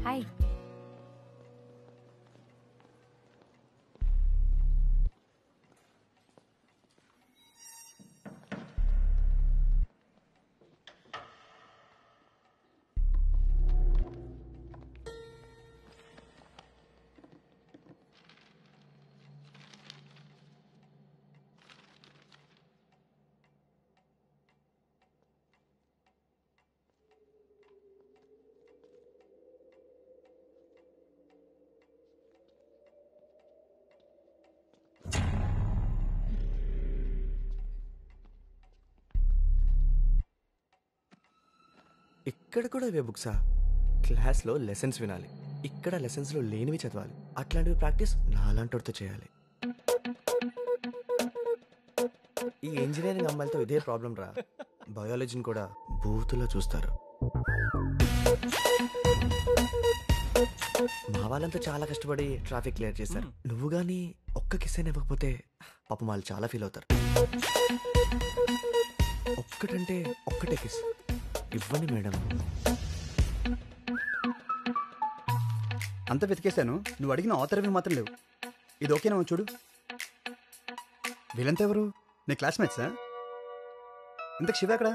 Hi. ఇక్కడ కూడా ఇవే బుక్సా? క్లాస్లో లెసన్స్ వినాలి, ఇక్కడ లెసన్స్లో లేనివి చదవాలి. అట్లాంటివి ప్రాక్టీస్ నాలాంటితో చేయాలి. ఈ ఇంజనీరింగ్ అమ్మాయిలతో ఇదే ప్రాబ్లం రా. బయాలజీని కూడా బూతులో చూస్తారు. మా వాళ్ళంతా చాలా కష్టపడి ట్రాఫిక్ క్లియర్ చేశారు. నువ్వు కానీ ఒక్క కిస్ అయినా ఇవ్వకపోతే పాపం వాళ్ళు చాలా ఫీల్ అవుతారు. ఒక్కటంటే ఒక్కటే కిస్ ఇవ్వండి మేడం. అంత వెతికేశాను, నువ్వు అడిగిన ఆథర్వి మాత్రం లేవు. ఇది ఓకేనా చూడు. వీళ్ళంతా ఎవరు? నీ క్లాస్మేట్సా? ఇంతకు శివ ఎక్కడ?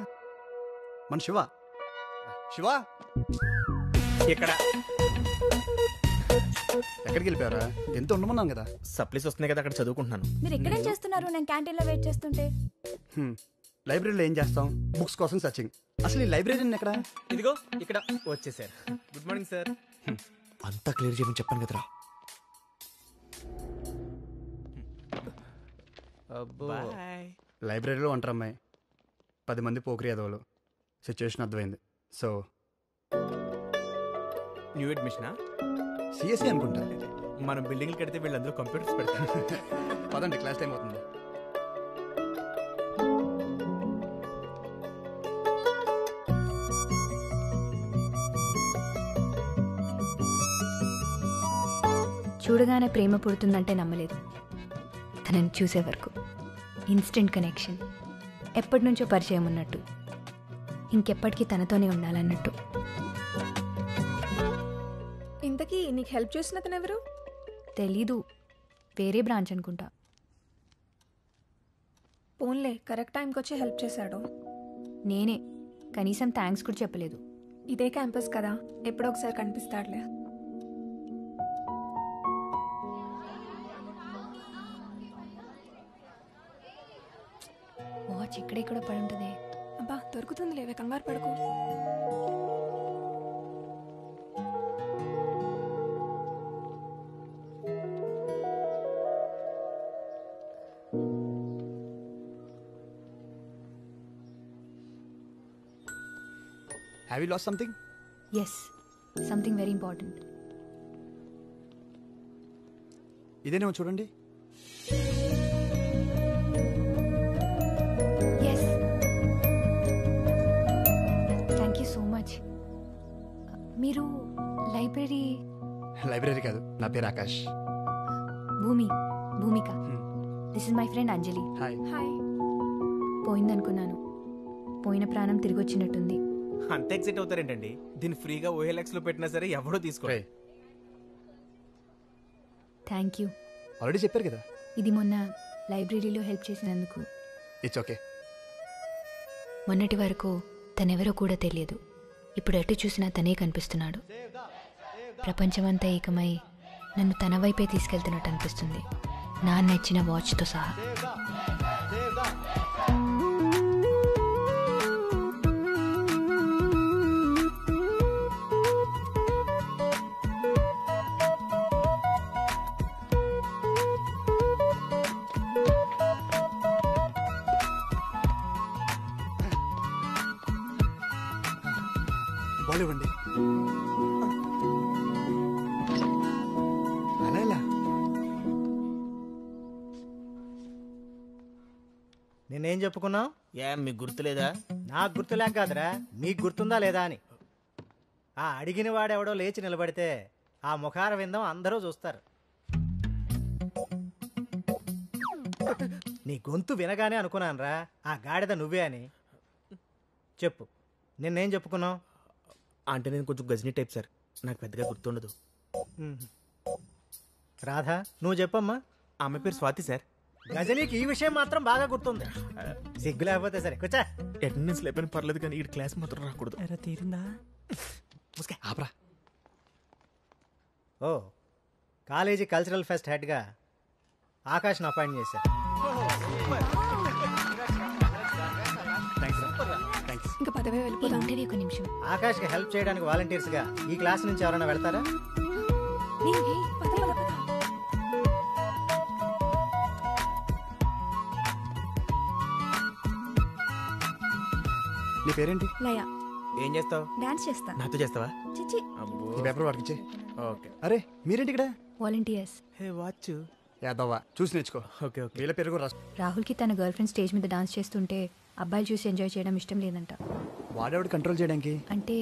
మన శివ ఇక్కడ ఎక్కడికి వెళ్ళిపోయారా? ఎంత ఉండమన్నాను కదా. సప్లీస్ వస్తున్నాయి కదా, అక్కడ చదువుకుంటున్నాను. మీరు ఎక్కడేం చేస్తున్నారు? నేను క్యాంటీన్లో వెయిట్ చేస్తుంటే. లైబ్రరీలో ఏం చేస్తాం? బుక్స్ కోసం సర్చింగ్. అసలు ఈ లైబ్రరీ ఎక్కడ? ఇదిగో ఇక్కడ వచ్చేసారు. Good morning sir. అంతా క్లియర్ చేయమని చెప్పాను కదరా. లైబ్రరీలో ఉంటారు అమ్మాయి, 10 మంది పోకరి అదవులు. సిచ్యువేషన్ అర్థమైంది. సో న్యూ అడ్మిషనా? సిఎస్సి అనుకుంటా. మనం బిల్డింగ్లు కడితే వీళ్ళందరూ కంప్యూటర్స్ పెడతారు. పదండి, క్లాస్ టైం అవుతుంది. చూడగానే ప్రేమ పుడుతుందంటే నమ్మలేదు. తనని చూసే వరకు ఇన్స్టెంట్ కనెక్షన్. ఎప్పటి నుంచో పరిచయం ఉన్నట్టు, ఇంకెప్పటికీ తనతోనే ఉండాలన్నట్టు. ఇంతకీ నీకు హెల్ప్ చేసిన అతను ఎవరు? తెలీదు, వేరే బ్రాంచ్ అనుకుంటా. పోన్లే, కరెక్ట్ టైంకి వచ్చి హెల్ప్ చేశాడు. నేనే, కనీసం థ్యాంక్స్ కూడా చెప్పలేదు. ఇదే క్యాంపస్ కదా, ఎప్పుడో ఒకసారి కనిపిస్తాడులే. వాచ్ ఇక్కడే కూడా పడి ఉంటుంది. అబ్బా దొరుకుతుంది, లేవే, కంగారు పడుకో. Have you lost something? Yes, something very important. ఇదేనేమో చూడండి. Yes, thank you so much. మీరు లైబ్రరీ కాదు, నా పేరు Akash. Bhoomika. This is my friend Anjali. Hi. Hi. పోయిందనుకున్నాను, పోయిన ప్రాణం తిరిగి వచ్చినట్టుంది. అంత ఎక్సైట్ అవుతారేంటండి? దీన్ని ఫ్రీగా OLX లో పెట్టినా సరే ఎవడో తీసుకో. Thank you. ఆల్రెడీ చెప్పారు కదా. ఇది మొన్న లైబ్రరీలో హెల్ప్ చేసినందుకు. It's okay. మొన్నటి వరకు తనెవరో కూడా తెలియదు. ఇప్పుడు ఎటు చూసినా తనే కనిపిస్తున్నాడు. ప్రపంచమంతా ఏకమై నన్ను తన వైపే తీసుకెళ్తున్నట్టు అనిపిస్తుంది, నా నచ్చిన వాచ్తో సహా. బాలేవండి అలా ఎలా? నేనేం చెప్పుకున్నావు? మీకు గుర్తులేదా? నాకు గుర్తులేక కాదురా, మీకు గుర్తుందా లేదా అని. ఆ అడిగిన వాడెవడో లేచి నిలబడితే ఆ ముఖార విందం అందరూ చూస్తారు. నీ గొంతు వినగానే అనుకున్నానురా ఆ గాడిద నువ్వే అని. చెప్పు, నిన్నేం చెప్పుకున్నావు? అంటే నేను కొంచెం గజనీ టైప్ సార్. నాకు పెద్దగా గుర్తుండదు. రాధా నువ్వు చెప్పమ్మా. ఆమె పేరు స్వాతి సార్. గజనీకి ఈ విషయం మాత్రం బాగా గుర్తుంది. సిగ్గు లేకపోతే సరే కూర్చా. అటెండెన్స్ లేపని పర్లేదు కానీ ఈ క్లాస్ మాత్రం రాకూడదు. తీరిందా? ఆపరా. ఓ కాలేజీ కల్చరల్ ఫెస్ట్ హెడ్గా ఆకాష్ను అపాయింట్ చేశారు. ఇంకా పదవే వెళ్ళిపోదాం. ఉండేది ఒక నిమిషం. ఆకాష్కి హెల్ప్ చేయడానికి వాలంటీర్స్గా ఈ క్లాస్ నుంచి ఎవరైనా వెళ్తారా? పద, పద, పద. నీ పేరేంటి? లయ. ఏం చేస్తావు? డాన్స్ చేస్తా. నాతో చేస్తావా? చిచి. అబ్బో. ఈ పేపర్ వాడికి ఇచ్చే. ఓకే. అరే మీరేంటి ఇక్కడ? వాలంటీర్స్. Hey watch. యాదవ్వా చూసి నేర్చుకో. Okay okay. వీళ్ళ పేరు కూడా రాసుకో. రాహుల్కి తన గర్ల్ ఫ్రెండ్ స్టేజ్ మీద డాన్స్ చేస్తుంటే అబ్బాయిలు చూసి ఎంజాయ్ చేయడం ఇష్టం లేదంట. వాడేవాడు కంట్రోల్ చేయడానికి? అంటే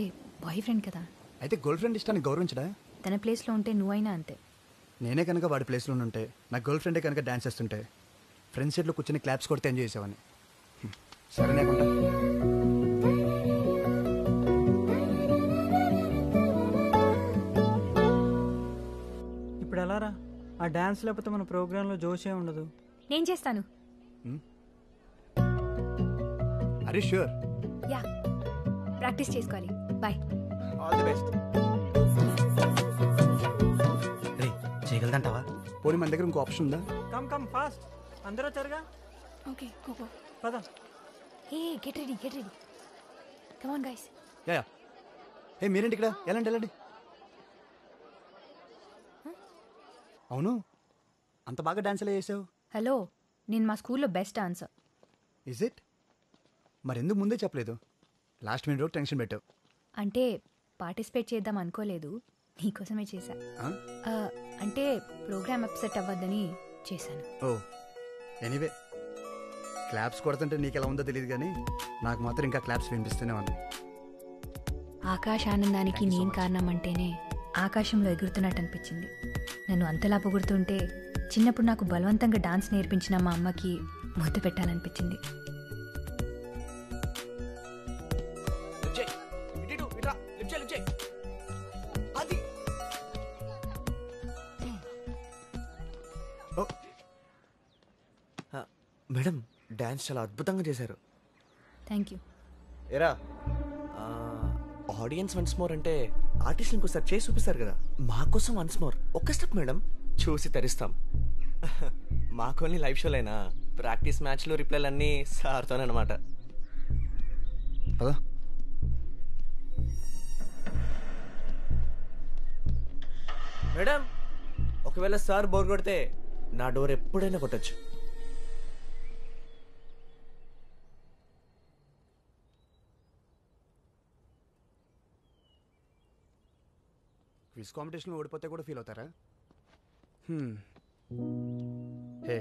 బాయ్ ఫ్రెండ్ కదా. అయితే గర్ల్ ఫ్రెండ్ ఇష్టాన్ని గౌరవించడా? తన ప్లేస్లో ఉంటే నువ్వైనా అంతే. నేనే కనుక వాడి ప్లేస్లో ఉంటే నా గర్ల్ ఫ్రెండే కనుక డాన్స్ చేస్తుంటే ఫ్రెండ్స్ సీట్లో కూర్చొని క్లాప్స్ కొడితే ఎంజాయ్ చేసేవాడిని. సరేనే కొంటా. ఇప్పుడు ఎలా రా? ఆ డాన్స్ లేకపోతే మన ప్రోగ్రాంలో జోషే ఉండదు. నేను చేస్తాను. అరే ష్యూర్. యా ప్రాక్టీస్ చేసుకోవాలి. బాయ్. All the best. రే చేయగలదంటావా? పోనీ మన దగ్గర ఇంకో ఆప్షన్ ఉందా? Come come fast. అందరూ వచ్చారుగా. Okay go. పద. Hey get ready get ready. Come on guys. Yeah ఏ మీరేంటి ఇక్కడ? వెళ్ళండి. అవును అంత బాగా డాన్స్ ఎలా చేసావు? హలో, నేను మా స్కూల్లో బెస్ట్ డాన్సర్. Is it? మరెందుకు ముందే చెప్పలేదు? లాస్ట్ మినిట్ వరకు టెన్షన్ పెట్టావు. అంటే పార్టిసిపేట్ చేద్దాం అనుకోలేదు, నీకోసమే చేశా. అంటే ప్రోగ్రామ్ అప్సెట్ అవ్వద్దని చేశాను. ఓ ఎనీవే క్లాప్స్ కొడుతుంటే నీకు ఎలా ఉందో తెలియదు కానీ నాకు మాత్రం ఇంకా క్లాప్స్ వినిపిస్తూనే ఉంది. ఆకాశ ఆనందానికి నేను కారణం అంటేనే ఆకాశంలో ఎగురుతున్నట్టు అనిపించింది. నన్ను అంతలా పొగుడుతుంటే చిన్నప్పుడు నాకు బలవంతంగా డాన్స్ నేర్పించిన మా అమ్మకి ముద్దు పెట్టాలనిపించింది. మేడం డాన్స్ చాలా అద్భుతంగా చేశారు. Thank you. ఎరా ఆడియన్స్ వన్స్ మోర్ అంటే ఆర్టిస్ట్ ఇంకోసారి చేసి చూపిస్తారు కదా, మా కోసం వన్స్ మోర్ ఒక్క స్టెప్ మేడం చూసి తరిస్తాం. మాకోని లైవ్ షోలైనా ప్రాక్టీస్ మ్యాచ్లు రిప్లైలు అన్నీ సార్తోనమాట. పదా మేడం ఒకవేళ సార్ బోర్ కొడితే నా డోర్ ఎప్పుడైనా కొట్టచ్చు. క్విజ్ కాంపిటీషన్లో ఓడిపోతే కూడా ఫీల్ అవుతారా? హే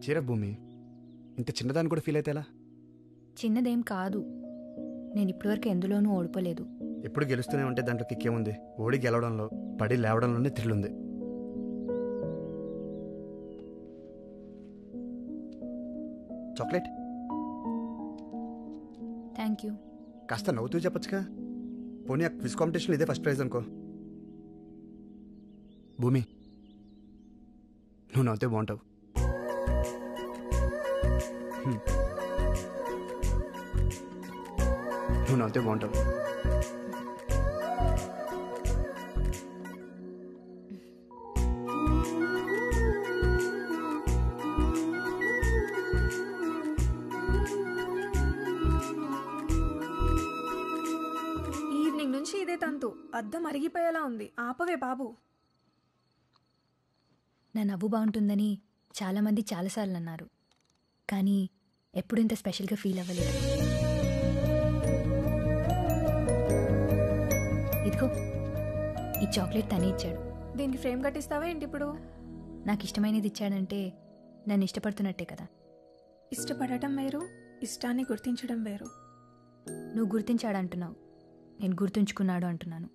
చీర భూమి, ఇంత చిన్నదాన్ని కూడా ఫీల్ అయితే ఎలా? చిన్నదేం కాదు, నేను ఇప్పటివరకు ఎందులోనూ ఓడిపోలేదు. ఎప్పుడు గెలుస్తూనే ఉంటే దాంట్లో కిక్కేముంది? ఓడి గెలవడంలో, పడి లేవడంలోనే థ్రిల్ ఉంది. Chocolate thank you. కాస్త నవ్వుతూ చెప్పొచ్చుగా. పోనీ ఆ క్విజ్ కాంపిటీషన్లో ఇదే ఫస్ట్ ప్రైజ్ అనుకో. భూమి నువ్వు నవ్వుతే బాగుంటావు. నువ్వు నవ్వుతే బాగుంటావు. ఈవినింగ్ నుంచి ఇదే తంతు. అద్దం అరిగిపోయేలా ఉంది. ఆపవే బాబు. నా నవ్వు బాగుంటుందని చాలామంది చాలాసార్లు అన్నారు, కానీ ఎప్పుడు ఇంత స్పెషల్గా ఫీల్ అవ్వలేదు. ఇదిగో ఈ చాక్లెట్ తనే ఇచ్చాడు. దీనికి ఫ్రేమ్ కట్టిస్తావా ఏంటి ఇప్పుడు? నాకు ఇష్టమైనది ఇచ్చాడంటే నన్ను ఇష్టపడుతున్నట్టే కదా. ఇష్టపడటం వేరు, ఇష్టాన్ని గుర్తించడం వేరు. నువ్వు గుర్తించాడు అంటున్నావు, నేను గుర్తుంచుకున్నాడు అంటున్నాను.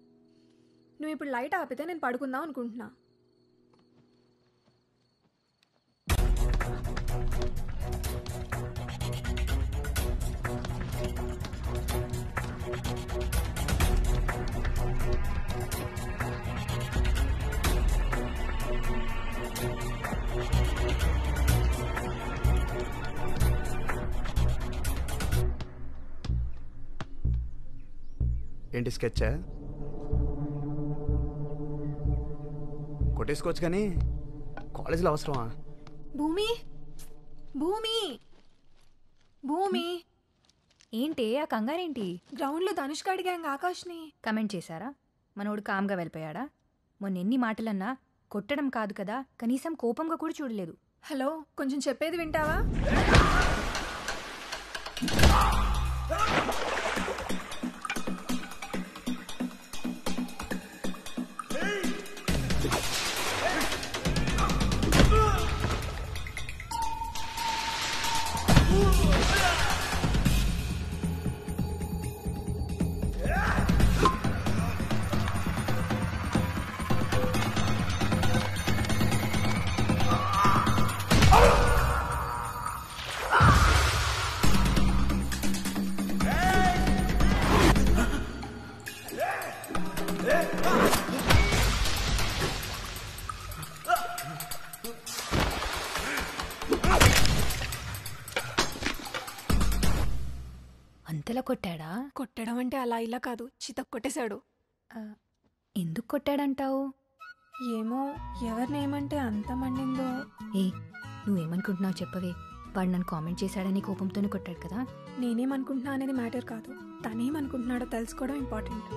నువ్వు ఇప్పుడు లైట్ ఆపితే నేను పడుకుందాం అనుకుంటున్నా. ఏంటి స్కెచ్చా? కొట్టేసుకోవచ్చు కానీ కాలేజీలో అవసరమా? భూమి భూమి భూమి ఏంటి ఆ కంగారేంటి? గ్రౌండ్లో ధనుష్క గ్యాంగ్ ఆకాష్ని కమెంట్ చేశారా? మనోడు కామ్గా వెళ్ళిపోయాడా? మొన్న ఎన్ని మాటలన్నా కొట్టడం కాదు కదా, కనీసం కోపంగా కూడా చూడలేదు. హలో, కొంచెం చెప్పేది వింటావా? అంతలా కొట్టాడా? కొట్టడం అంటే అలా ఇలా కాదు, చితక్ కొట్టేశాడు. ఎందుకు కొట్టాడంటావు? ఏమో, ఎవరినేమంటే అంత మండిందో. నువ్వేమనుకుంటున్నావు చెప్పవే. వాడు నన్ను కామెంట్ చేశాడని కోపంతోనే కొట్టాడు కదా. నేనేమనుకుంటున్నా అనేది మ్యాటర్ కాదు, తనేమనుకుంటున్నాడో తెలుసుకోవడం ఇంపార్టెంట్.